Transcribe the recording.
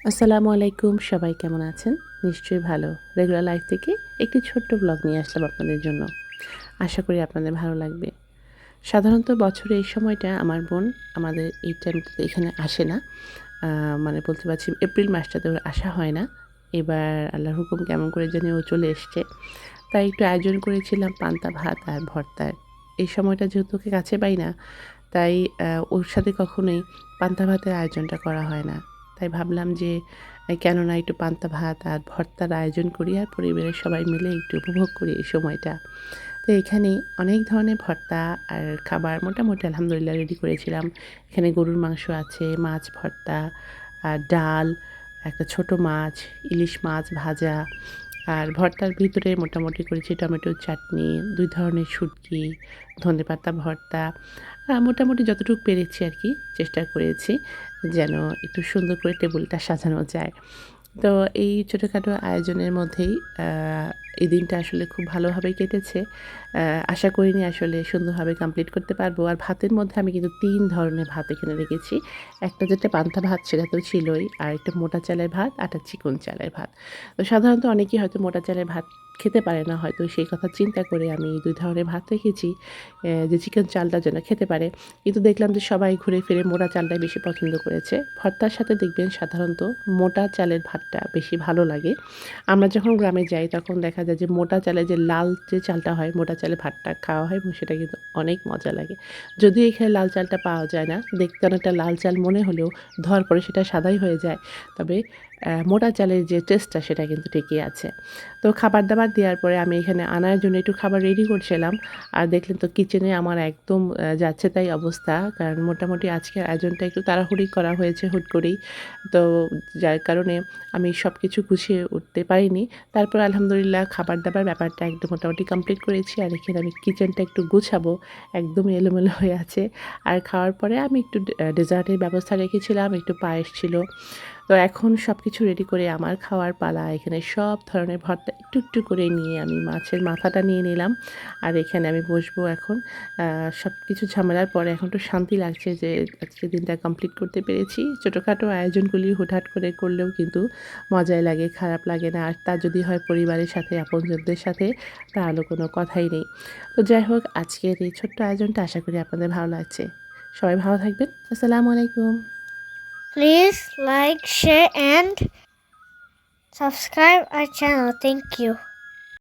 আসসালামু আলাইকুম। সবাই কেমন আছেন? নিশ্চয়ই ভালো। রেগুলার লাইফ থেকে একটি ছোট্ট ব্লগ নিয়ে আসলাম আপনাদের জন্য। আশা করি আপনাদের ভালো লাগবে। সাধারণত বছরে এই সময়টা আমার বোন আমাদের এই টাইমটাতে এখানে আসে না। আ মানে বলতে পারছি এপ্রিল মাসটাতে ওর আসা হয় না। এবার আল্লাহর হুকুম কেমন করে জানি ও চলে এসছে। তাই একটু আয়োজন করেছিলাম পান্তা ভাত আর ভর্তার। এই সময়টা যেহেতু ওকে কাছে পাই না, তাই ওর সাথে কখনোই পান্তা ভাতের আয়োজনটা করা হয় না। তাই ভাবলাম যে কেন না একটু পান্তা ভাত আর ভর্তার আয়োজন করি আর পরিবারের সবাই মিলে একটু উপভোগ করি এই সময়টা। তো এখানে অনেক ধরনের ভর্তা আর খাবার মোটামুটি আলহামদুলিল্লাহ রেডি করেছিলাম। এখানে গরুর মাংস আছে, মাছ ভর্তা, আর ডাল, একটা ছোট মাছ, ইলিশ মাছ ভাজা, আর ভর্তার ভিতরে মোটামুটি করেছি টমেটোর চাটনি, ২ ধরনের শুটকি, ধনেপাতা ভর্তা। মোটামুটি যতটুকু পেরেছি আরকি চেষ্টা করেছি যেন একটু সুন্দর করে টেবুলটা সাজানো যায়। তো এই ছোটখাটো আয়োজনের মধ্যেই আ এই দিনটা আসলে খুব ভালোভাবেই কেটেছে। আশা করিনি আসলে সুন্দরভাবে কমপ্লিট করতে পারবো। আর ভাতের মধ্যে আমি কিন্তু ৩ ধরনের ভাত এখানে রেখেছি। একটা যেটা পান্তা ভাত সেটা তো ছিলই। আর একটা মোটা চালের ভাত, আরেকটা চিকন চালের ভাত। তো সাধারণত অনেকেই হয়তো মোটা চালের ভাত খেতে পারে না হয়তো সেই কথা চিন্তা করে আমি ২ ধরনের ভাত রেখেছি যে চিকেন চালটা যেন খেতে পারে। কিন্তু দেখলাম যে সবাই ঘুরে ফিরে মোটা চালটাই বেশি পছন্দ করেছে। ভর্তার সাথে দেখবেন সাধারণত মোটা চালের ভাতটা বেশি ভালো লাগে। আমরা যখন গ্রামে যাই তখন দেখা যায় যে মোটা চালের যে লাল যে চালটা হয়, মোটা চালের ভাতটা খাওয়া হয় এবং সেটা কিন্তু অনেক মজা লাগে। যদিও এখানে লাল চালটা পাওয়া যায় না, দেখতে অনেকটা লাল চাল মনে হলেও ধোয়ার পরে সেটা সাদাই হয়ে যায়। তবে মোটা চালের যে টেস্টটা সেটা কিন্তু ঠিকই আছে। তো খাবার-দাবার দেওয়ার পরে আমি এখানে আনার জন্য একটু খাবার রেডি করছিলাম। আর দেখলেন তো কিচেনে আমার একদম যাচ্ছে তাই অবস্থা। কারণ মোটামুটি আজকের আয়োজনটা একটু তাড়াহুড়োই করা হয়েছে হুট করেই। তো যার কারণে আমি সবকিছু গুছিয়ে উঠতে পারিনি। তারপর আলহামদুলিল্লাহ খাবার-দাবার ব্যাপারটা একদম মোটামুটি কমপ্লিট করেছি। আর এখানে আমি কিচেনটা একটু গুছাবো। একদমই এলোমেলো হয়ে আছে। আর খাওয়ার পরে আমি একটু ডেজার্টের ব্যবস্থা রেখেছিলাম, একটু পায়েস ছিল। তো এখন সবকিছু রেডি করে আমার খাওয়ার পালা। এখানে সব ধরনের ভর্তা একটু, একটু করে নিয়ে আমি মাছের মাথাটা নিয়ে নিলাম। আর এখানে আমি বসবো এখন। সবকিছু ঝামেলার পরে এখন একটু শান্তি লাগছে যে আজকের দিনটা কমপ্লিট করতে পেরেছি। ছোটখাটো আয়োজনগুলি হুটহাট করে করলেও কিন্তু মজাই লাগে, খারাপ লাগে না। আর তা যদি হয় পরিবারের সাথে, আপনজনদের সাথে তাহলে কোনো কথাই নেই। তো যাই হোক আজকের এই ছোট্ট আয়োজনটা আশা করি আপনাদের ভালো লাগছে। সবাই ভালো থাকবেন। আসসালামু আলাইকুম। Please like, share, and subscribe our channel. Thank you.